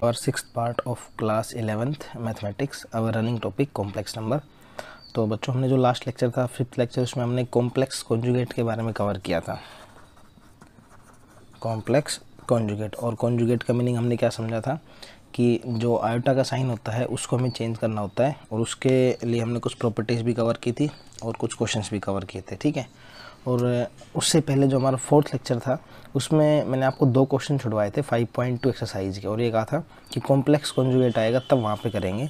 our sixth part of class 11th mathematics, our running topic complex number। तो बच्चों हमने जो लास्ट लेक्चर था, फिफ्थ लेक्चर, उसमें हमने कॉम्प्लेक्स कॉन्जुगेट के बारे में कवर किया था। कॉम्प्लेक्स कॉन्जुगेट, और कॉन्जुगेट का मीनिंग हमने क्या समझा था कि जो आयोटा का साइन होता है उसको हमें चेंज करना होता है, और उसके लिए हमने कुछ प्रॉपर्टीज़ भी कवर की थी और कुछ क्वेश्चंस भी कवर किए थे, ठीक है। और उससे पहले जो हमारा फोर्थ लेक्चर था उसमें मैंने आपको दो क्वेश्चन छुड़वाए थे 5.2 एक्सरसाइज के, और ये कहा था कि कॉम्प्लेक्स कॉन्जुगेट आएगा तब वहाँ पे करेंगे।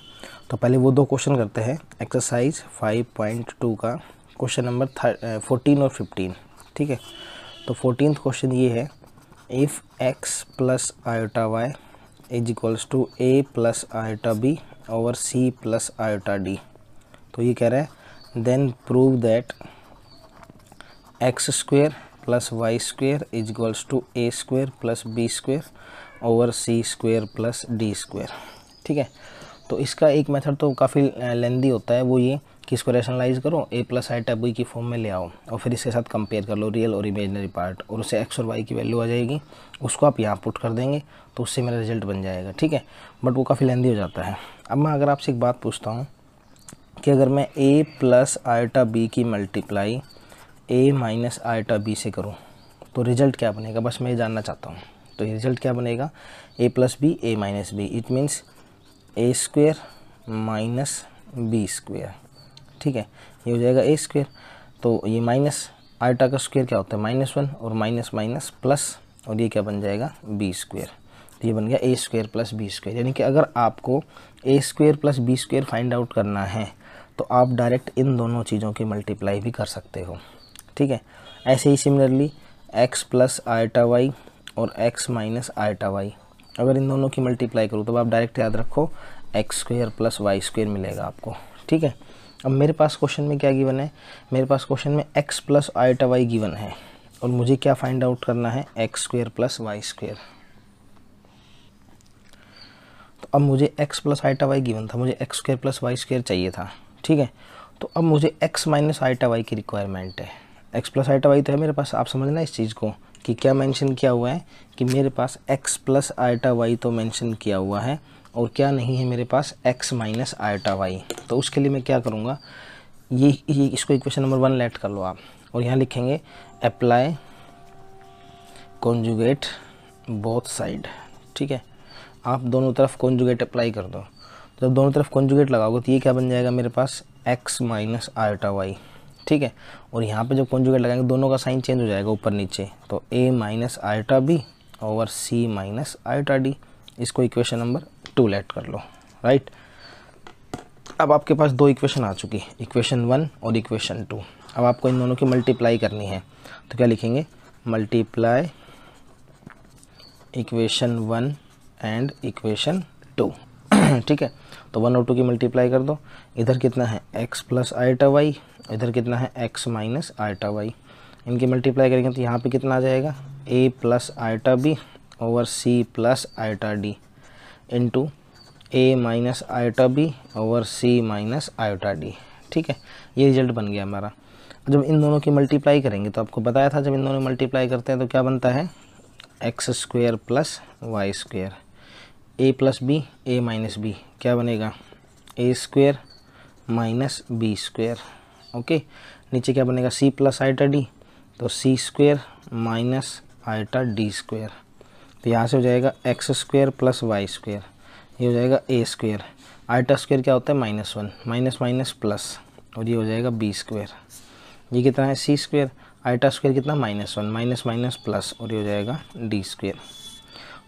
तो पहले वो दो क्वेश्चन करते हैं। एक्सरसाइज 5.2 का क्वेश्चन नंबर 14 और 15, ठीक है। तो 14th क्वेश्चन ये है, if x plus iota y is equals to a plus iota b over c plus iota d। तो ये कह रहा है then prove that x square plus Y square is equals to a square plus B square over c square plus d square, ठीक है। तो इसका एक मेथड तो काफ़ी लेंदी होता है, वो ये कि इसको रैशनलाइज करो, ए प्लस आयोटा बी की फॉर्म में ले आओ और फिर इसके साथ कंपेयर कर लो रियल और इमेजिनरी पार्ट, और उससे एक्स और वाई की वैल्यू आ जाएगी, उसको आप यहाँ पुट कर देंगे तो उससे मेरा रिजल्ट बन जाएगा, ठीक है। बट वो काफ़ी लेंदी हो जाता है। अब मैं अगर आपसे एक बात पूछता हूँ कि अगर मैं ए प्लस आयोटा बी की मल्टीप्लाई ए माइनस आयोटा बी से करूँ तो रिज़ल्ट क्या बनेगा, बस मैं ये जानना चाहता हूँ। तो रिज़ल्ट क्या बनेगा, A plus B A minus B, it means A square minus B square, ठीक है। ये हो जाएगा ए स्क्वेयर, तो ये माइनस आयोटा का स्क्वेयर क्या होता है -1, और माइनस माइनस प्लस, और ये क्या बन जाएगा बी स्क्वेयर। तो ये बन गया A square plus B square. यानी कि अगर आपको A square plus B square find out करना है तो आप डायरेक्ट इन दोनों चीज़ों की मल्टीप्लाई भी कर सकते हो, ठीक है। ऐसे ही similarly x plus iota Y और x माइनस आयोटा वाई, अगर इन दोनों की मल्टीप्लाई करूँ तो आप डायरेक्ट याद रखो x square plus Y square मिलेगा आपको, ठीक है। अब मेरे पास क्वेश्चन में क्या गिवन है, मेरे पास क्वेश्चन में x plus iota y given है और मुझे क्या फाइंड आउट करना है, x square plus Y square. तो अब मुझे x plus iota y given था, मुझे x square plus Y square चाहिए था, ठीक है। तो अब मुझे x माइनस आयोटा वाई की रिक्वायरमेंट है। x प्लस आयोटा वाई तो है मेरे पास, आप समझना इस चीज़ को कि क्या मेंशन किया हुआ है कि मेरे पास x प्लस आयोटा वाई तो मेंशन किया हुआ है, और क्या नहीं है मेरे पास x माइनस आयोटा वाई। तो उसके लिए मैं क्या करूँगा, ये इसको इक्वेशन नंबर 1 लेट कर लो आप, और यहाँ लिखेंगे अप्लाई कॉन्जुगेट बोथ साइड, ठीक है। आप दोनों तरफ कॉन्जुगेट अप्लाई कर दो। जब दोनों तरफ कॉन्जुगेट लगाओगे तो ये क्या बन जाएगा मेरे पास x माइनस आयोटा वाई, ठीक है। और यहाँ पे जब कॉन्जुगेट लगाएंगे दोनों का साइन चेंज हो जाएगा ऊपर नीचे, तो a minus iota b over c minus iota d. इसको इक्वेशन नंबर 2 लेट कर लो, राइट। अब आपके पास दो इक्वेशन आ चुकी, इक्वेशन 1 और इक्वेशन 2। अब आपको इन दोनों की मल्टीप्लाई करनी है, तो क्या लिखेंगे, मल्टीप्लाई इक्वेशन 1 एंड इक्वेशन 2, ठीक है। तो 1 और 2 की मल्टीप्लाई कर दो, इधर कितना है x प्लस आयोटा वाई, इधर कितना है x माइनस आयोटा वाई। इनकी मल्टीप्लाई करेंगे तो यहाँ पे कितना आ जाएगा, a plus iota b over c plus iota d into a minus iota b over c minus iota d, ठीक है। ये रिजल्ट बन गया हमारा। जब इन दोनों की मल्टीप्लाई करेंगे तो आपको बताया था जब इन दोनों मल्टीप्लाई करते हैं तो क्या बनता है, x square plus Y square, a plus B A minus B क्या बनेगा, A square minus B square, okay. नीचे क्या बनेगा, c प्लस आयोटा डी, तो c square minus iota D square. तो यहाँ से हो जाएगा X square plus Y square, ये हो जाएगा ए स्क्वेयर, आयोटा स्क्वेयर क्या होता है -1, माइनस माइनस प्लस, और ये हो जाएगा बी स्क्वेयर। ये कितना है c स्क्वेयर, आयोटा स्क्वेयर कितना -1, माइनस माइनस प्लस, और ये हो जाएगा डी स्क्वेयर।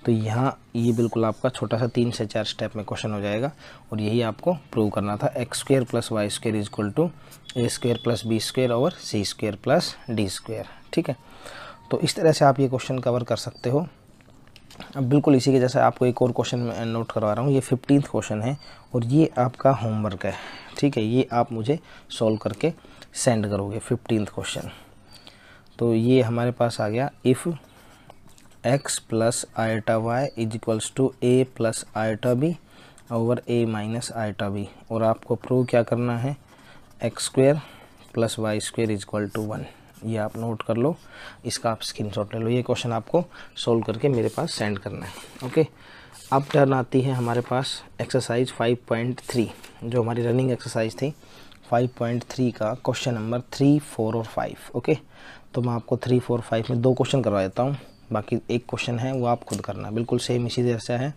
तो यहाँ ये बिल्कुल आपका छोटा सा 3 से 4 स्टेप में क्वेश्चन हो जाएगा, और यही आपको प्रूव करना था, x square plus Y square is equal to a square plus B square over c square plus d square, ठीक है। तो इस तरह से आप ये क्वेश्चन कवर कर सकते हो। अब बिल्कुल इसी के जैसा आपको एक और क्वेश्चन मैं नोट करवा रहा हूँ, ये 15th क्वेश्चन है और ये आपका होमवर्क है, ठीक है। ये आप मुझे सॉल्व करके सेंड करोगे 15th क्वेश्चन। तो ये हमारे पास आ गया, if x plus iota y is equals to a plus iota b over a minus iota b, और आपको प्रूव क्या करना है, x square plus Y square is equal to 1। ये आप नोट कर लो, इसका आप स्क्रीनशॉट ले लो। ये क्वेश्चन आपको सोल्व करके मेरे पास सेंड करना है, ओके। अब टर्न आती है हमारे पास एक्सरसाइज 5.3, जो हमारी रनिंग एक्सरसाइज थी 5.3 का क्वेश्चन नंबर 3, 4 और 5। ओके, तो मैं आपको 3, 4, 5 में 2 क्वेश्चन करवा देता हूँ, बाकी एक क्वेश्चन है वो आप खुद करना, बिल्कुल सेम इसी तरह से है।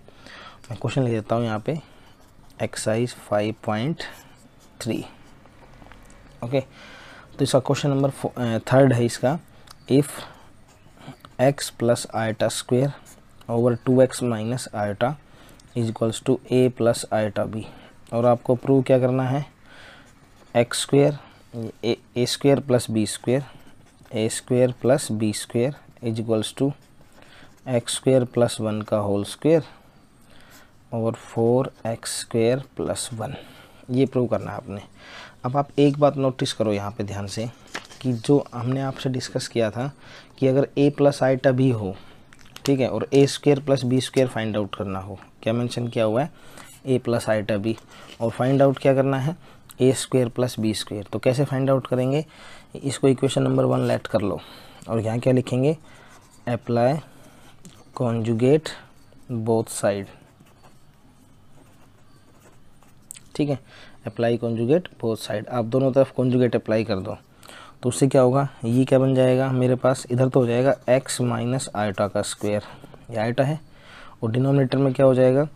मैं क्वेश्चन लिख देता हूँ यहाँ पे, एक्सरसाइज 5.3। ओके, तो इसका क्वेश्चन नंबर 3 है इसका, if x plus iota square over 2x minus iota is equals to a plus iota b। और आपको प्रूव क्या करना है, x square a square plus B square, a square plus B square is equals to x square plus 1 का whole square और 4x square plus 1, ये prove करना है आपने। अब आप एक बात नोटिस करो यहाँ पे ध्यान से, कि जो हमने आपसे डिस्कस किया था कि अगर a प्लस आइटा b हो, ठीक है, और A square plus B square find out करना हो, क्या मेंशन किया हुआ है, a प्लस आइटा b, और फाइंड आउट क्या करना है, A square plus B square. तो कैसे फाइंड आउट करेंगे, इसको इक्वेशन नंबर 1 लेट कर लो, और यहाँ क्या लिखेंगे, अप्लाई कॉन्जुगेट बोथ साइड। ठीक है, अप्लाई कॉन्जुगेट बोथ साइड, आप दोनों तरफ कॉन्जुगेट अप्लाई कर दो, तो उससे क्या होगा, ये क्या बन जाएगा मेरे पास, इधर तो हो जाएगा x माइनस आयटा का स्क्वायर, ये आयटा है, और डिनोमिनेटर में क्या हो जाएगा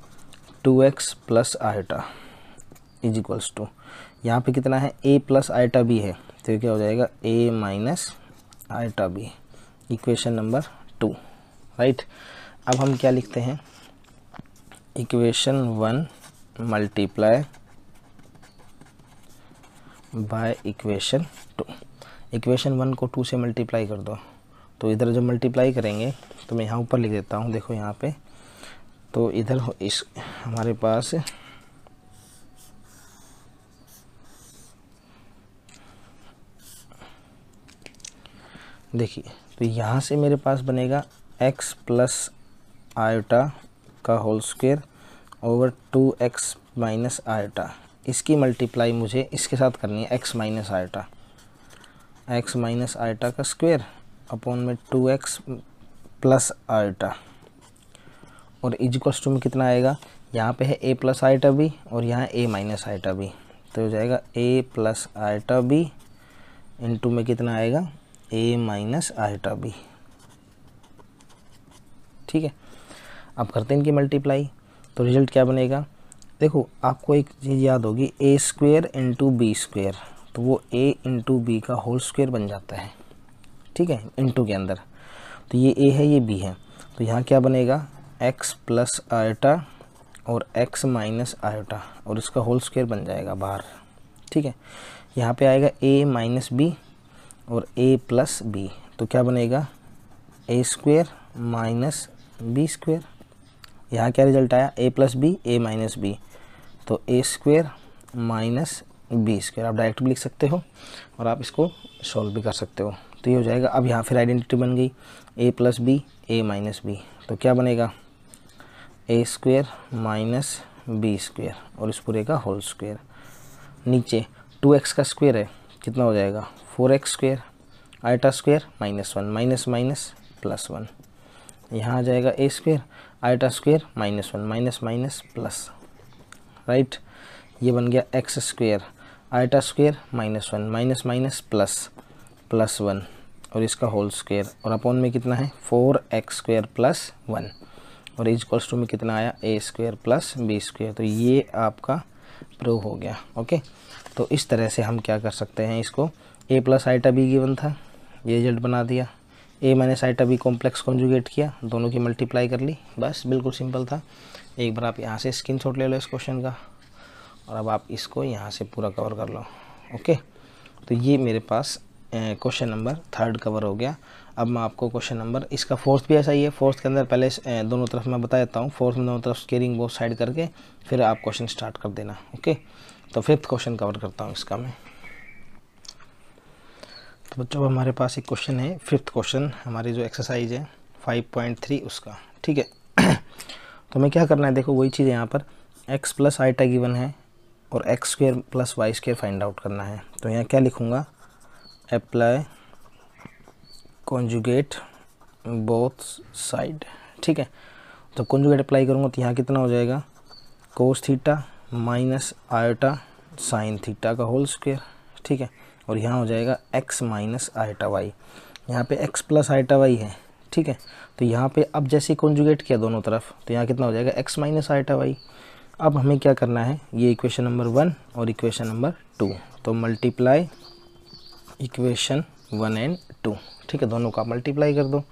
2x plus iota is equals to, यहाँ पे कितना है a प्लस आयटा b है, तो ये क्या हो जाएगा a minus eta b, equation number 2। Right, अब हम क्या लिखते हैं, equation 1 multiply by equation 2। Equation 1 को 2 से मल्टीप्लाई कर दो, तो इधर जब मल्टीप्लाई करेंगे तो मैं यहाँ ऊपर लिख देता हूँ, देखो यहाँ पे, तो इधर इस हमारे पास देखिए, तो यहाँ से मेरे पास बनेगा x प्लस आयटा का whole square over 2x minus iota, इसकी मल्टीप्लाई मुझे इसके साथ करनी है, x minus iota, x minus iota का स्क्वायर अपॉन में 2x प्लस आयटा, और इक्वल्स टू में कितना आएगा, यहाँ पे है a प्लस आयटा b और यहाँ a माइनस आयटा b, तो हो जाएगा a plus iota b into में कितना आएगा a माइनस आयटा b। ठीक है, अब करते हैं इनकी मल्टीप्लाई, तो रिजल्ट क्या बनेगा, देखो आपको एक चीज़ याद होगी, a square into b square, तो वो a इंटू बी का होल स्क्वेयर बन जाता है। ठीक है, इंटू के अंदर, तो ये a है ये b है, तो यहाँ क्या बनेगा x प्लस आयटा और x माइनस आयटा, और इसका होल स्क्वेयर बन जाएगा बाहर। ठीक है, यहाँ पे आएगा a माइनस बी और a प्लस बी, तो क्या बनेगा a square minus B square, यहाँ क्या रिजल्ट आया a plus b a minus b, तो a square minus B square आप डायरेक्ट भी लिख सकते हो और आप इसको सॉल्व भी कर सकते हो, तो ये हो जाएगा। अब यहाँ फिर आइडेंटिटी बन गई a plus b a minus b, तो क्या बनेगा a square minus B square और इस पूरे का होल स्क्वेयर, नीचे 2x का स्क्वेयर है, कितना हो जाएगा 4x square, eta square minus 1 minus minus plus 1, यहाँ आ जाएगा a square eta square minus 1 minus minus plus. Right, ये बन गया x square eta square minus 1 minus minus plus plus 1 और इसका होल स्क्वेयर, और अपॉन में कितना है 4x स्क्वेयर प्लस 1, और इक्वल्स टू में कितना आया a square plus B square, तो ये आपका प्रूव हो गया। ओके, तो इस तरह से हम क्या कर सकते हैं, इसको a plus iota b given था, ये रिजल्ट बना दिया, a minus iota b complex conjugate किया, दोनों की मल्टीप्लाई कर ली, बस बिल्कुल सिंपल था। एक बार आप यहाँ से स्क्रीनशॉट ले लो इस क्वेश्चन का, और अब आप इसको यहाँ से पूरा कवर कर लो। ओके, तो ये मेरे पास क्वेश्चन नंबर 3 कवर हो गया। अब मैं आपको क्वेश्चन नंबर, इसका फोर्थ भी ऐसा ही है, फोर्थ के अंदर पहले दोनों तरफ मैं बता देता हूँ, फोर्थ में दोनों तरफ स्केयरिंग बोथ साइड करके फिर आप क्वेश्चन स्टार्ट कर देना। ओके, तो फिफ्थ क्वेश्चन कवर करता हूँ इसका मैं। तो बच्चों हमारे पास एक क्वेश्चन है, फिफ्थ क्वेश्चन हमारी जो एक्सरसाइज है 5.3 उसका। ठीक है, तो मैं क्या करना है, देखो वही चीज़ यहाँ पर x प्लस आइटा गिवन है और x square plus Y square find out करना है। तो यहाँ क्या लिखूँगा, अप्लाई कॉन्जुगेट बोथ साइड। ठीक है, जब कॉन्जुगेट अप्लाई करूँगा तो यहाँ कितना हो जाएगा, cos theta minus iota sine theta का होल स्क्वायर, ठीक है। और यहाँ हो जाएगा x माइनस आयोटा वाई, यहाँ पे x प्लस आयोटा वाई है, ठीक है। तो यहाँ पे अब जैसे कॉन्जुगेट किया दोनों तरफ तो यहाँ कितना हो जाएगा, x माइनस आयोटा वाई। अब हमें क्या करना है, ये इक्वेशन नंबर 1 और इक्वेशन नंबर 2, तो मल्टीप्लाई इक्वेशन 1 एंड 2, ठीक है, दोनों का मल्टीप्लाई कर दो।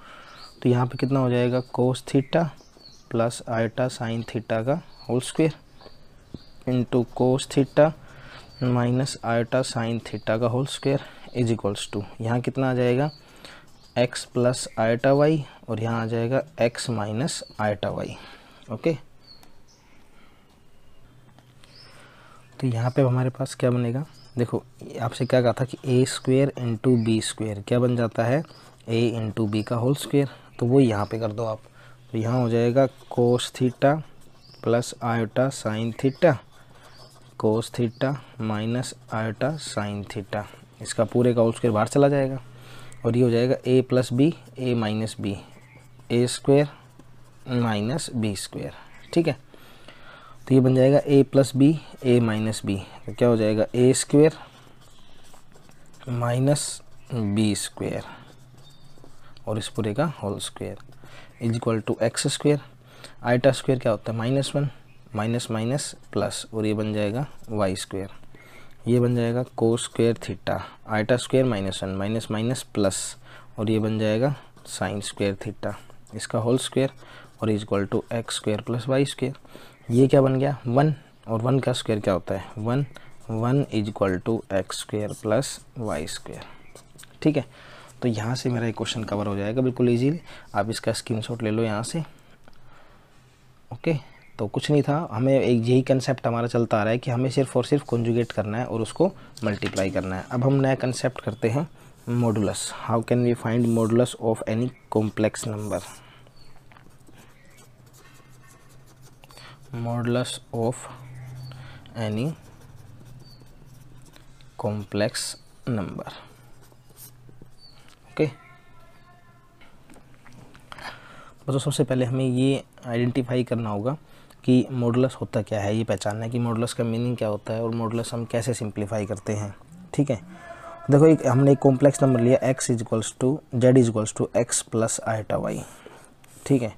तो यहाँ पे कितना हो जाएगा, cos theta plus iota sine theta का whole square into cos theta minus iota sine theta का whole square is equals to, यहाँ कितना आ जाएगा, x प्लस आयोटा वाई और यहाँ आ जाएगा x minus iota y. Okay, तो यहाँ पे हमारे पास क्या बनेगा, देखो आपसे क्या कहा था कि a square into b square क्या बन जाता है, a इंटू बी का होल स्क्वायर, तो वो यहाँ पे कर दो आप। तो यहाँ हो जाएगा cos theta plus iota sine theta cos theta minus iota sine theta, इसका पूरे का होल स्क्वायर बाहर चला जाएगा और ये हो जाएगा a plus B A minus b, a square minus b square, ठीक है। तो ये बन जाएगा a plus B A minus b, तो क्या हो जाएगा a square minus b square और इस पूरे का whole square is equal to x square, iota square क्या होता है -1 माइनस माइनस प्लस और ये बन जाएगा वाई स्क्वायर, ये बन जाएगा cos square theta, iota square -1 minus minus plus और ये बन जाएगा साइन स्क्वायर थीटा, इसका होल स्क्वायर और is equal to x square plus y square. ये क्या बन गया 1 और 1 का स्क्वायर क्या होता है 1 is equal to x square plus y square, ठीक है। तो यहाँ से मेरा एक क्वेश्चन कवर हो जाएगा बिल्कुल इजीली, आप इसका स्क्रीनशॉट ले लो यहाँ से। ओके, तो कुछ नहीं था, हमें एक यही कंसेप्ट हमारा चलता आ रहा है कि हमें सिर्फ और सिर्फ कॉन्जुगेट करना है और उसको मल्टीप्लाई करना है। अब हम नया कंसेप्ट करते हैं modulus. How can we find modulus of any complex number, modulus of any complex number. Okay, तो सबसे पहले हमें ये आइडेंटिफाई करना होगा कि मॉडुलस होता क्या है, ये पहचानना है कि मॉडुलस का मीनिंग क्या होता है और मॉडुलस हम कैसे सिंप्लीफाई करते हैं, ठीक है। देखो हमने एक कॉम्प्लेक्स नंबर लिया x is equals to z is equals to x plus iota y, ठीक है।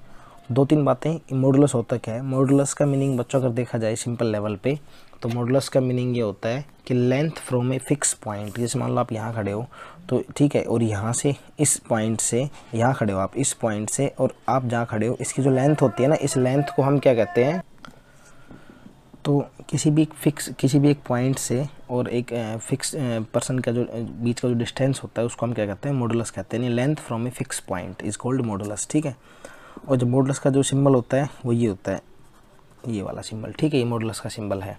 2-3 बातें, मॉडुलस होता क्या है, मॉडुलस का मीनिंग बच्चों अगर देखा जाए सिंपल लेवल पे तो मॉडुलस का मीनिंग ये होता है कि length from a fix point, जैसे मान लो आप यहाँ खड़े हो तो ठीक है, और यहाँ से इस पॉइंट से यहाँ खड़े हो आप, इस पॉइंट से और आप जहाँ खड़े हो इसकी जो लेंथ होती है ना, इस लेंथ को हम क्या कहते हैं, तो किसी भी एक पॉइंट से और एक फिक्स पर्सन का जो बीच का जो डिस्टेंस होता है उसको हम क्या कहते हैं, मॉडुलस कहते हैं। Length from a fix point is called modulus, ठीक है। और जो मॉडुलस का जो सिंबल होता है वो ये होता है, ये वाला सिंबल, ठीक है, ये मॉडुलस का सिंबल है।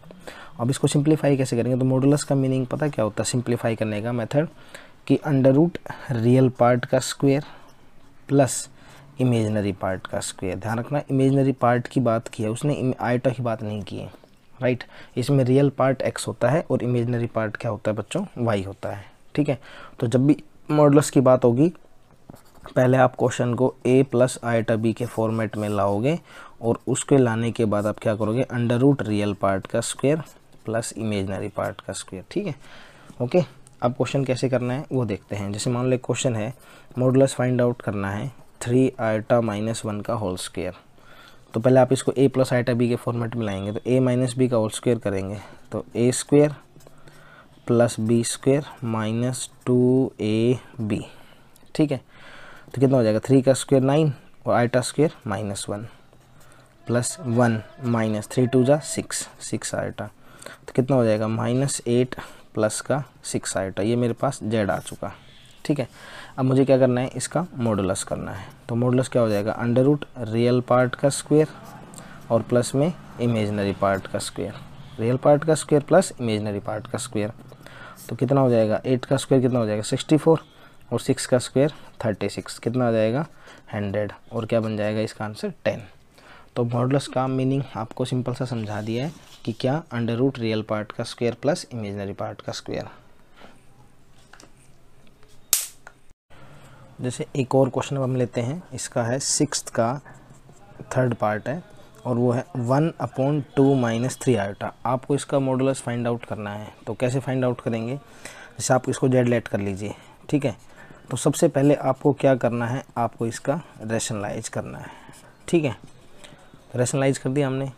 अब इसको सिंप्लीफाई कैसे करेंगे, तो मॉडुलस का मीनिंग पता क्या होता है सिंप्लीफाई करने का मेथड, कि अंडर रूट रियल पार्ट का स्क्वायर प्लस इमेजनरी पार्ट का स्क्वायर। ध्यान रखना, इमेजनरी पार्ट की बात की है उसने, आयोटा की बात नहीं की है, राइट। इसमें रियल पार्ट x होता है और इमेजनरी पार्ट क्या होता है बच्चों, y होता है, ठीक है। तो जब भी मॉडुलस की बात होगी पहले आप क्वेश्चन को a प्लस आयोटा b के फॉर्मेट में लाओगे और उसके लाने के बाद आप क्या करोगे, अंडर रूट रियल पार्ट का स्क्वायर प्लस इमेजनरी पार्ट का स्क्वायर, ठीक है। ओके, अब क्वेश्चन कैसे करना है वो देखते हैं। जैसे मान लो क्वेश्चन है मॉडुलस फाइंड आउट करना है 3 आयोटा माइनस 1 का होल स्क्वायर, तो पहले आप इसको a प्लस आयोटा b के फॉर्मेट में लाएंगे तो a माइनस बी का होल स्क्वायर करेंगे तो a square plus b square minus 2ab, ठीक है। तो कितना हो जाएगा, 3 का स्क्वायर 9 और आयोटा स्क्वायर -1 प्लस 1 माइनस 3 2 जा 6 आयोटा, तो कितना हो जाएगा -8 प्लस का 6 आयोटा, ये मेरे पास z आ चुका, ठीक है। अब मुझे क्या करना है, इसका मॉडुलस करना है। तो मॉडुलस क्या हो जाएगा, अंडर रूट रियल पार्ट का स्क्वायर और प्लस में इमेजनरी पार्ट का स्क्वायर, रियल पार्ट का स्क्वायर प्लस इमेजनरी पार्ट का स्क्वायर, तो कितना हो जाएगा, 8 का स्क्वायर कितना हो जाएगा 64 और 6 का स्क्वायर 36, कितना आ जाएगा 100 और क्या बन जाएगा इसका आंसर 10। तो मॉडुलस का मीनिंग आपको सिंपल सा समझा दिया है कि क्या, अंडर रूट रियल पार्ट का स्क्वायर प्लस इमेजनरी पार्ट का स्क्वायर। जैसे एक और क्वेश्चन हम लेते हैं, इसका है 6th का थर्ड पार्ट है और वो है 1/2 माइनस 3 आयोटा। आपको इसका मॉडुलस फाइंड आउट करना है। तो कैसे फाइंड आउट करेंगे, जैसे आप इसको जेड लेट कर लीजिए, ठीक है। तो सबसे पहले आपको क्या करना है, आपको इसका रैशनलाइज करना है, ठीक है। रैशनलाइज कर दिया हमने,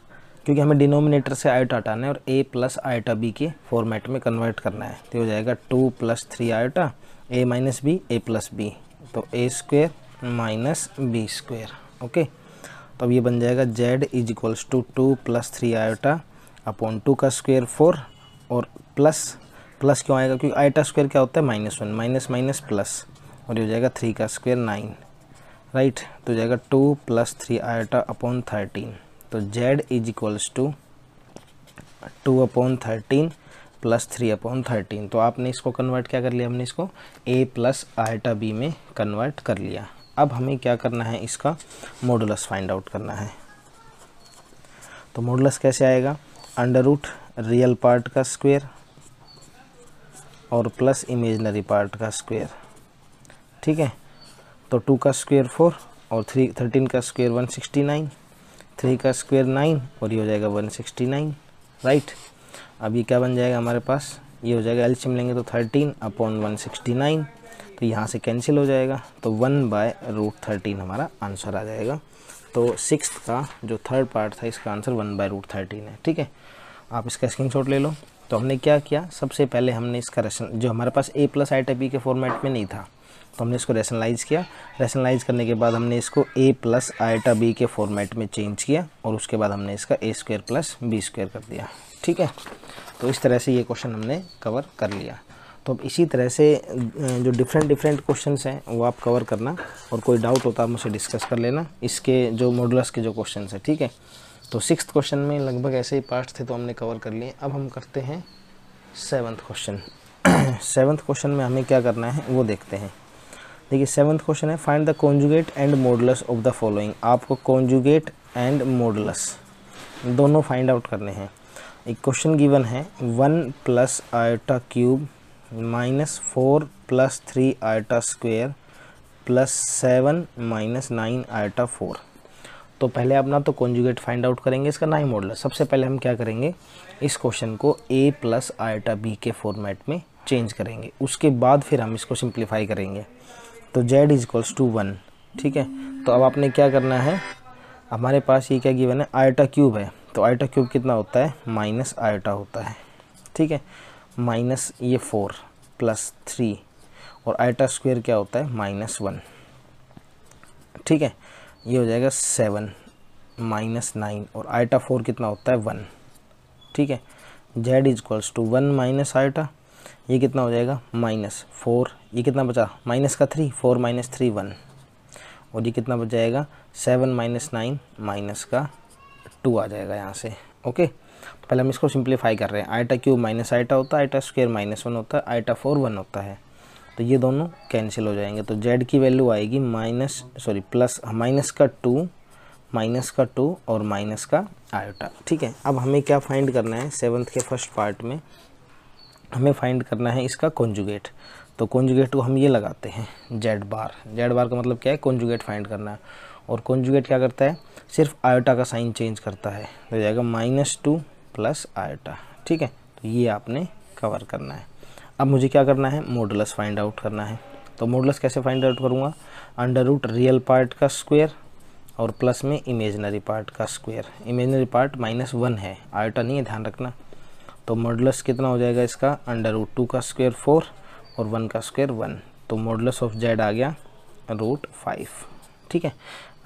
क्योंकि हमें डिनोमिनेटर से आयोटा हटाना है और a प्लस आयोटा b के फॉर्मेट में कन्वर्ट करना है। तो हो जाएगा 2 + 3 iota a minus b a plus b, तो a² माइनस b²। ओके, तो अब ये बन जाएगा z is equals to 2 + 3 iota upon 2 का स्क्वायर 4 और प्लस क्यों आएगा, क्योंकि आयोटा स्क्वायर क्या होता है -1, माइनस माइनस प्लस, और ये हो जाएगा 3 का स्क्वायर 9, राइट। तो हो जाएगा 2 + 3 आयोटा अपॉन 13। तो z इज इक्वल्स टू 2/13 + 3/13। तो आपने इसको कन्वर्ट क्या कर लिया, हमने इसको a प्लस आयोटा b में कन्वर्ट कर लिया। अब हमें क्या करना है, इसका मॉडुलस फाइंड आउट करना है। तो मॉडुलस कैसे आएगा, अंडर रूट रियल पार्ट का स्क्वायर और प्लस इमेजनरी पार्ट का स्क्वायर, ठीक है। तो 2 का स्क्वायर 4 और 13 का स्क्वायर 169, 3 का स्क्वायर 9 और ये हो जाएगा 169, राइट। अब ये क्या बन जाएगा हमारे पास, ये हो जाएगा एलसीएम लेंगे तो 13/169, तो यहाँ से कैंसिल हो जाएगा, तो 1/√13 हमारा आंसर आ जाएगा। तो सिक्स्थ का जो थर्ड पार्ट था इसका आंसर 1/√13 है, ठीक है। आप इसका स्क्रीनशॉट ले लो। तो हमने क्या किया, सबसे पहले हमने इसका जो हमारे पास a प्लस आयोटा b के फॉर्मेट में नहीं था, तो हमने इसको रैशनलाइज़ किया। रैशनलाइज़ करने के बाद हमने इसको a प्लस आयोटा b के फॉर्मेट में चेंज किया और उसके बाद हमने इसका a² + b² कर दिया, ठीक है। तो इस तरह से ये क्वेश्चन हमने कवर कर लिया। तो अब इसी तरह से जो डिफरेंट क्वेश्चंस हैं वो आप कवर करना, और कोई डाउट होता है आप मुझसे डिस्कस कर लेना इसके जो मॉडुलस के जो क्वेश्चंस हैं, ठीक है। तो सिक्स्थ क्वेश्चन में लगभग ऐसे ही पार्ट्स थे तो हमने कवर कर लिए। अब हम करते हैं सेवन्थ क्वेश्चन। सेवन्थ क्वेश्चन में हमें क्या करना है वो देखते हैं। देखिए सेवन्थ क्वेश्चन है, find the conjugate and modulus of the following. आपको कॉन्जुगेट एंड मॉडुलस दोनों फाइंड आउट करने हैं। एक क्वेश्चन गिवन है 1 + iota cube -4 + 3 iota square +7 - 9 iota 4। तो पहले अपना तो कॉन्जुगेट फाइंड आउट करेंगे इसका, ना ही मॉडुलस। सबसे पहले हम क्या करेंगे, इस क्वेश्चन को a प्लस आयोटा b के फॉर्मेट में चेंज करेंगे, उसके बाद फिर हम इसको सिंप्लीफाई करेंगे। तो z इज इक्वल्स टू 1, ठीक है। तो अब आपने क्या करना है, हमारे पास ये क्या गिवन है, आयोटा क्यूब है। तो आयोटा क्यूब कितना होता है, माइनस आयोटा होता है, ठीक है। माइनस ये 4 + 3 और आयोटा स्क्वायर क्या होता है, -1, ठीक है। ये हो जाएगा 7 - 9 और आयोटा 4 कितना होता है, 1, ठीक है। z is equals to 1 minus iota, ये कितना हो जाएगा, -4, ये कितना बचा, माइनस का 3, 4 - 3 1, और ये कितना बच जाएगा, 7 - 9 माइनस का 2 आ जाएगा यहाँ से, ओके। तो पहले हम इसको सिंप्लीफाई कर रहे हैं। आयोटा क्यूब माइनस आयोटा होता है, आयोटा स्क्वायर -1 होता है, आयोटा 4 1 होता है, तो ये दोनों कैंसिल हो जाएंगे। तो z की वैल्यू आएगी प्लस माइनस का 2 और माइनस का आयोटा, ठीक है। अब हमें क्या फाइंड करना है, सेवन्थ के फर्स्ट पार्ट में हमें फाइंड करना है इसका कॉन्जुगेट। तो कॉन्जुगेट को हम ये लगाते हैं z बार का मतलब क्या है, कॉन्जुगेट फाइंड करना है। और कॉन्जुगेट क्या करता है, सिर्फ आयोटा का साइन चेंज करता है, तो हो जाएगा -2 + आयोटा, ठीक है। तो ये आपने कवर करना है। अब मुझे क्या करना है, मॉडुलस फाइंड आउट करना है। तो मॉडुलस कैसे फाइंड आउट करूँगा, अंडर रूट रियल पार्ट का स्क्वायर और प्लस में इमेजनरी पार्ट का स्क्वायर। इमेजनरी पार्ट -1 है, आयोटा नहीं है, ध्यान रखना। तो मॉडुलस कितना हो जाएगा इसका, अंडर रूट 2 का स्क्वायर 4 और 1 का स्क्वायर 1। तो मॉडुलस ऑफ z आ गया √5, ठीक है।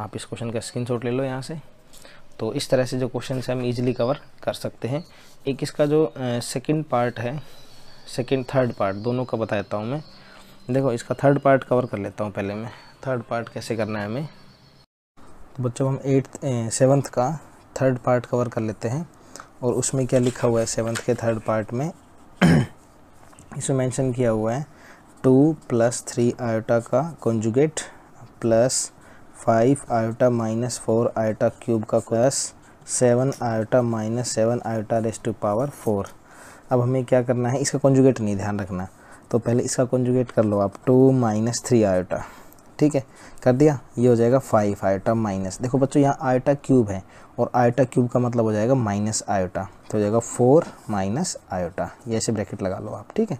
आप इस क्वेश्चन का स्क्रीनशॉट ले लो यहाँ से। तो इस तरह से जो क्वेश्चन है हम इजीली कवर कर सकते हैं। एक इसका जो सेकंड पार्ट है, सेकंड थर्ड पार्ट दोनों का बता देता हूँ मैं। देखो इसका थर्ड पार्ट कवर कर लेता हूँ पहले मैं, थर्ड पार्ट कैसे करना है हमें। तो बच्चों हम सेवन्थ का थर्ड पार्ट कवर कर लेते हैं। और उसमें क्या लिखा हुआ है सेवन्थ के थर्ड पार्ट में इसमें मेंशन किया हुआ है 2 + 3 आयोटा का conjugate plus 5 iota -4 iota cube का प्लस 7 आयोटा -7 आयोटा ⁴ अब हमें क्या करना है, इसका कॉन्जुगेट नहीं ध्यान रखना। तो पहले इसका कॉन्जुगेट कर लो आप, 2 - 3 आयोटा, ठीक है, कर दिया। ये हो जाएगा 5 आयोटा माइनस, देखो बच्चों यहाँ आयोटा क्यूब है और आयोटा क्यूब का मतलब हो जाएगा माइनस आयोटा, तो हो जाएगा 4 माइनस आयोटा, ये ऐसे ब्रैकेट लगा लो आप, ठीक है।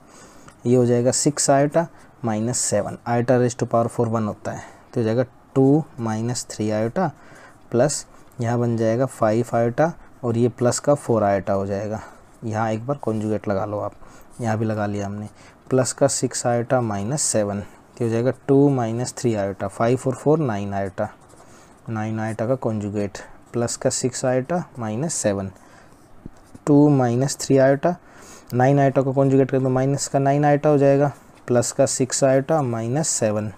ये हो जाएगा 6 iota minus 7, iota raise to power 4 1 होता है, तो हो जाएगा 2 माइनस 3 आयोटा प्लस यहाँ बन जाएगा 5 आयोटा और ये प्लस का 4 आयोटा हो जाएगा। यहाँ एक बार कॉन्जुगेट लगा लो आप, यहाँ भी लगा लिया हमने, प्लस का 6 आयोटा माइनस 7, तो हो जाएगा 2 माइनस 3 आयोटा, 5 और 4 9 आयोटा, 9 आयोटा का कॉन्जुगेट, प्लस का 6 iota minus 7, 2 minus 3 iota, 9 iota का कॉन्जुगेट कर दो, माइनस का 9 आयोटा हो जाएगा, प्लस का 6 आयोटा माइनस 7,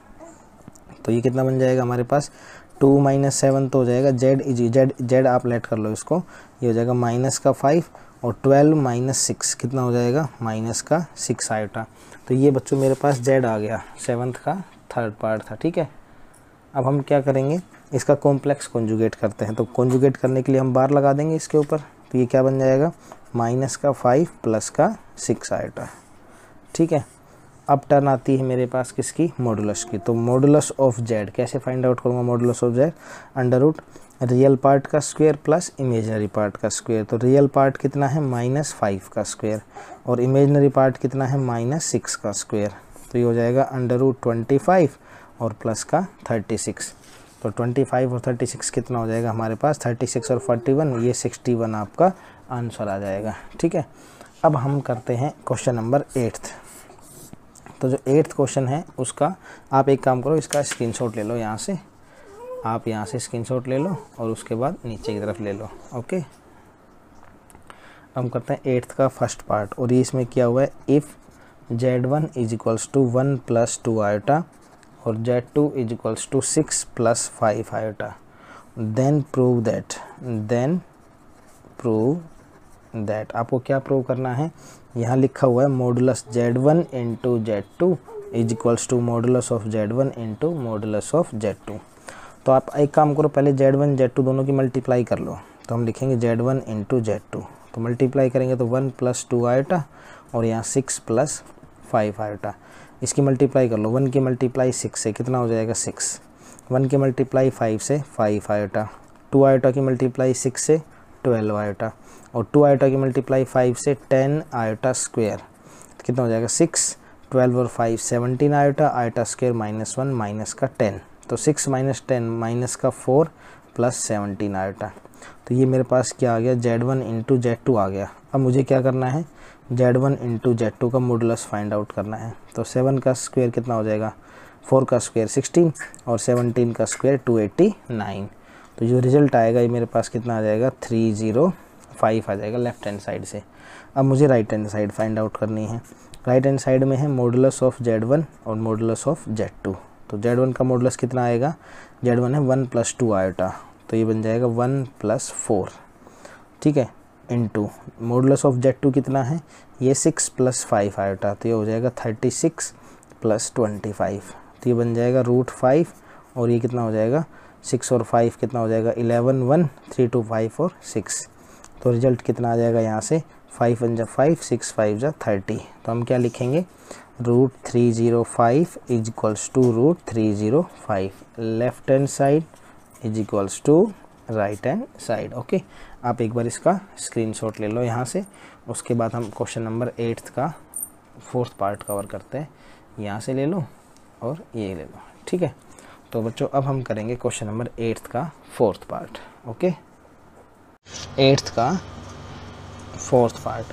तो ये कितना बन जाएगा हमारे पास 2 माइनस 7, तो हो जाएगा जेड आप लेट कर लो इसको, ये हो जाएगा माइनस का 5 और 12 माइनस 6 कितना हो जाएगा माइनस का 6 आयोटा। तो ये बच्चों मेरे पास जेड आ गया, 7th का 3rd पार्ट था, ठीक है। अब हम क्या करेंगे, इसका कॉम्प्लेक्स कॉन्जुगेट करते हैं, तो कॉन्जुगेट करने के लिए हम बार लगा देंगे इसके ऊपर, तो ये क्या बन जाएगा माइनस का 5 प्लस का 6 आयोटा, ठीक है। अब टर्न आती है मेरे पास किसकी, मॉडुलस की, तो मॉडुलस ऑफ जेड कैसे फाइंड आउट करूँगा, modulus of z under root real part का स्क्वायर प्लस इमेजनरी पार्ट का स्क्वायर, तो रियल पार्ट कितना है -5 का स्क्वायर और इमेजनरी पार्ट कितना है -6 का स्क्वायर, तो ये हो जाएगा अंडर रूट 25 और प्लस का 36, तो 25 और 36 कितना हो जाएगा हमारे पास 36 और 41, ये 61 आपका आंसर आ जाएगा, ठीक है। अब हम करते हैं क्वेश्चन नंबर 8th। तो जो 8th क्वेश्चन है उसका आप एक काम करो, इसका स्क्रीनशॉट ले लो, यहाँ से आप यहाँ से स्क्रीनशॉट ले लो और उसके बाद नीचे की तरफ ले लो, ओके। हम करते हैं 8th का फर्स्ट पार्ट और ये इसमें किया हुआ है, if Z1 is equals to 1 plus 2 iota और Z2 is equals to 6 plus 5 iota, then prove that आपको क्या प्रूव करना है, यहाँ लिखा हुआ है modulus Z1 into Z2 is equals to modulus of Z1 into modulus of Z2। तो आप एक काम करो, पहले Z1 Z2 दोनों की मल्टीप्लाई कर लो, तो हम लिखेंगे Z1 इंटू Z2, तो मल्टीप्लाई करेंगे तो 1 प्लस 2 आयोटा और यहाँ 6 प्लस 5 आयोटा, इसकी मल्टीप्लाई कर लो, 1 की मल्टीप्लाई 6 से कितना हो जाएगा 6, 1 की मल्टीप्लाई 5 से 5 आयोटा, 2 आयोटा की मल्टीप्लाई 6 से 12 आयोटा और 2 आयोटा की मल्टीप्लाई 5 से 10 आयोटा स्क्वायर, कितना हो जाएगा 6, 12 और 5 17 आयोटा, आयोटा स्क्वायर -1 माइनस का 10, तो 6 माइनस 10 माइनस का 4 प्लस 17 आयोटा, तो ये मेरे पास क्या आ गया Z1 इंटू Z2 आ गया। अब मुझे क्या करना है, Z1 इंटू Z2 का मॉडुलस फाइंड आउट करना है, तो 7 का स्क्वायर कितना हो जाएगा 4 का स्क्वायर 16 और 17 का स्क्वायर 289, तो जो रिजल्ट आएगा ये मेरे पास कितना आ जाएगा 305 आ जाएगा लेफ्ट हैंड साइड से। अब मुझे right hand side find out करनी है, राइट हैंड साइड में है मॉडुलस ऑफ Z1 और मॉडुलस ऑफ Z2, तो Z1 का मॉडुलस कितना आएगा, Z1 है 1 प्लस 2 आयोटा, तो ये बन जाएगा 1 प्लस 4, ठीक है, इंटू मॉडुलस ऑफ Z2 कितना है, ये 6 प्लस 5 आयोटा, तो ये हो जाएगा 36 प्लस 25, तो ये बन जाएगा √5 और ये कितना हो जाएगा 6 और 5 कितना हो जाएगा 11 1 3 2 5 और 6, तो रिजल्ट कितना आ जाएगा यहाँ से 5 1 जा 5 6 5 जा 30, तो हम क्या लिखेंगे √305 is equals to √305, left hand side is equals to right hand side, okay. आप एक बार इसका स्क्रीनशॉट ले लो यहाँ से, उसके बाद हम क्वेश्चन नंबर 8th का 4th पार्ट कवर करते हैं, यहाँ से ले लो और ये ले लो, ठीक है। तो बच्चों अब हम करेंगे क्वेश्चन नंबर 8th का 4th पार्ट, ओके। 8th का 4th पार्ट,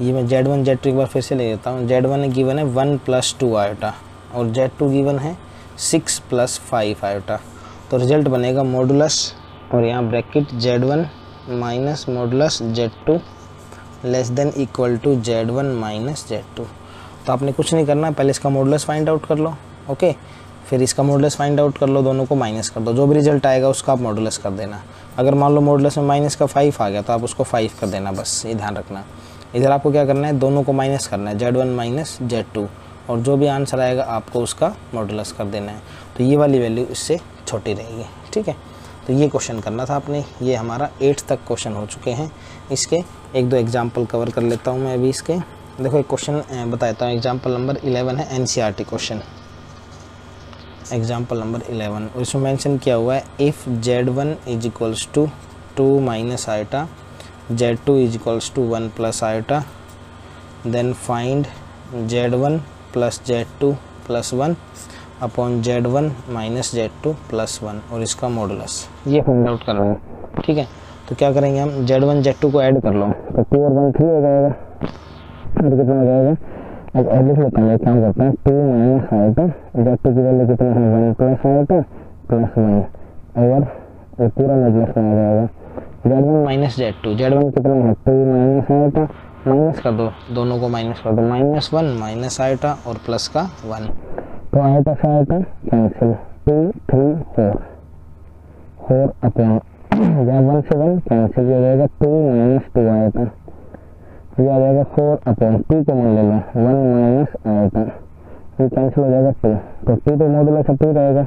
ये मैं Z1 Z2 एक बार फिर से ले लेता हूँ। Z1 गिवन है 1 प्लस 2 आयोटा और Z2 गिवन है 6 प्लस 5 आयोटा, तो रिजल्ट बनेगा मॉडुलस और यहाँ bracket Z1 minus modulus Z2 less than equal to Z1 minus Z2। तो आपने कुछ नहीं करना, पहले इसका मॉडुलस फाइंड आउट कर लो, ओके, फिर इसका मॉडुलस फाइंड आउट कर लो, दोनों को माइनस कर दो, जो भी रिजल्ट आएगा उसका आप मॉडुलस कर देना। अगर मान लो मॉडुलस में माइनस का 5 आ गया तो आप उसको 5 कर देना, बस ये ध्यान रखना। इधर आपको क्या करना है, दोनों को माइनस करना है, Z1 माइनस Z2, और जो भी आंसर आएगा आपको उसका मॉडुलस कर देना है, तो ये वाली वैल्यू इससे छोटी रहेगी, ठीक है। तो ये क्वेश्चन करना था आपने, ये हमारा 8 तक क्वेश्चन हो चुके हैं। इसके 1-2 एग्जाम्पल कवर कर लेता हूँ मैं अभी इसके। देखो एक क्वेश्चन बताता हूँ, एग्जाम्पल नंबर 11 है NCERT क्वेश्चन। एग्जाम्पल नंबर 11, और इसमें मेंशन किया हुआ है if Z1 is equals to 2 minus iota, Z2 is equals to 1 plus iota, then find Z1 plus Z2 plus 1 upon Z1 minus Z2 plus 1 और इसका modulus, ये find out कर रहे हैं। ठीक है, तो क्या करेंगे हम, Z1 Z2 को ऐड कर लो तो 2 और 1 3 हो जाएगा, तो कितना हो जाएगा, अब लिख लेते हैं, काम करते हैं 2 माइनस आइटा, Z2 की वैल्यू कितना है 1 प्लस आइटा प्लस 1 और ये पूरा मॉडुलस में आ जाएगा Z1 माइनस Z2, Z1 कितना है 2 माइनस आइटा, माइनस कर दो, दोनों को माइनस कर दो, -1 माइनस आइटा और प्लस का 1, तो आइटा से आइटा कैंसिल, 2 3 4 अपॉन 1 से 1 कैंसिल हो जाएगा, 2 माइनस 2 आइटा, ये आ जाएगा 4 अपॉन 2 को मान लेना 1 माइनस आइटा, ये कैंसिल हो जाएगा 2, तो 2 तो मॉडुलस 2 रहेगा।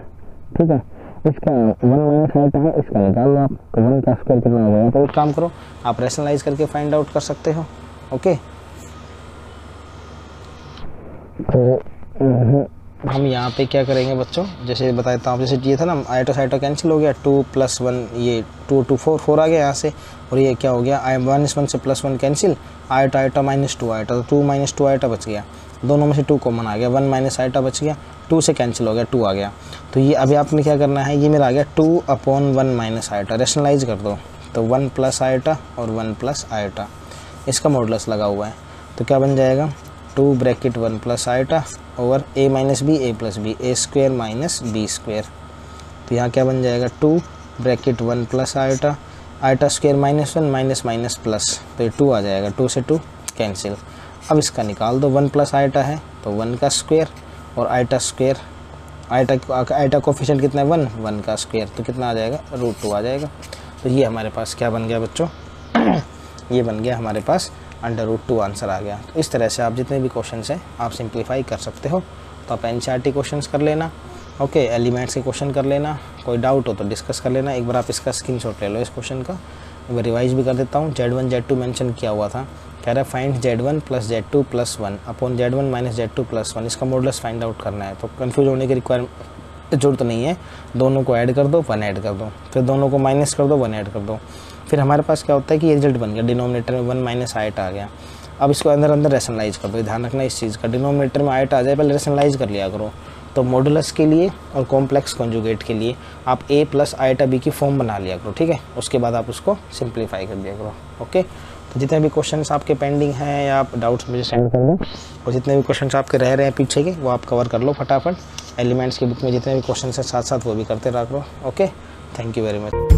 ठीक है, इसका 1 माइनस आइटा है, इसका निकाल लो आप, तो 1 का स्क्वायर कितना हो जाएगा, तो एक काम करो आप रैशनलाइज करके फाइंड आउट कर सकते हो। ओके, तो हम यहाँ पे क्या करेंगे बच्चों, जैसे बताता हूँ, जैसे ये था ना आइटा से आइटा कैंसिल हो गया, 2 प्लस 1 ये 2 2 4 आ गया यहाँ से, और ये क्या हो गया 1 से plus 1 cancel, iota iota -2 iota, तो 2 माइनस 2 आइटा बच गया, दोनों में से 2 कॉमन आ गया, 1 माइनस आइटा बच गया, 2 से कैंसिल हो गया 2 आ गया, तो ये अभी आपने क्या करना है, ये मेरा आ गया 2 अपॉन 1 माइनस आइटा, रैशनलाइज कर दो तो 1 प्लस आइटा और 1 प्लस आइटा, इसका मॉडुलस लगा हुआ है, तो क्या बन जाएगा 2 bracket 1 plus iota over a minus b a plus b, a square minus B square, तो यहाँ क्या बन जाएगा 2 bracket 1 plus iota, iota square -1 minus minus plus, तो ये 2 आ जाएगा, 2 से 2 कैंसिल। अब इसका निकाल दो, 1 प्लस आइटा है तो 1 का स्क्वेयर और आइटा स्क्वेयर, आइटा कोफिशिएंट कितना है 1 का स्क्वेयर, तो कितना आ जाएगा √2 आ जाएगा। तो ये हमारे पास क्या बन गया बच्चों, ये बन गया हमारे पास √2 आंसर आ गया। तो इस तरह से आप जितने भी क्वेश्चंस हैं आप सिंप्लीफाई कर सकते हो। तो आप NCERT क्वेश्चंस कर लेना, ओके, एलिमेंट्स के क्वेश्चन कर लेना, कोई डाउट हो तो डिस्कस कर लेना, एक बार आप इसका स्क्रीनशॉट ले लो इस क्वेश्चन का। एक बार रिवाइज भी कर देता हूँ, Z1 Z2 मेंशन किया हुआ था, कह रहा है find Z1 plus Z2 plus 1 upon Z1 minus Z2 plus 1, इसका मॉडुलस फाइंड आउट करना है। तो कन्फ्यूज होने की जरूरत नहीं है, दोनों को ऐड कर दो 1 ऐड कर दो, फिर दोनों को माइनस कर दो 1 ऐड कर दो, फिर हमारे पास क्या होता है कि ये रिजल्ट बन गया, डिनोमिनेटर में 1 माइनस आइटा आ गया। अब इसको अंदर रैशनलाइज कर दो, ध्यान रखना इस चीज़ का, डिनोमिनेटर में आइटा आ जाए पहले रैशनलाइज कर लिया करो। तो मॉडुलस के लिए और कॉम्प्लेक्स कॉन्जुगेट के लिए आप a प्लस आइटा b की फॉर्म बना लिया करो, ठीक है, उसके बाद आप उसको सिंप्लीफाई कर दिया करो। ओके, तो जितने भी क्वेश्चंस आपके पेंडिंग हैं या आप डाउट्स मुझे सेंड कर दो, और जितने भी क्वेश्चंस आपके रह रहे हैं पीछे के वो आप कवर कर लो फटाफट। एलिमेंट्स की बुक में जितने भी क्वेश्चन हैं साथ साथ वो भी करते रह करो। Okay, thank you very much.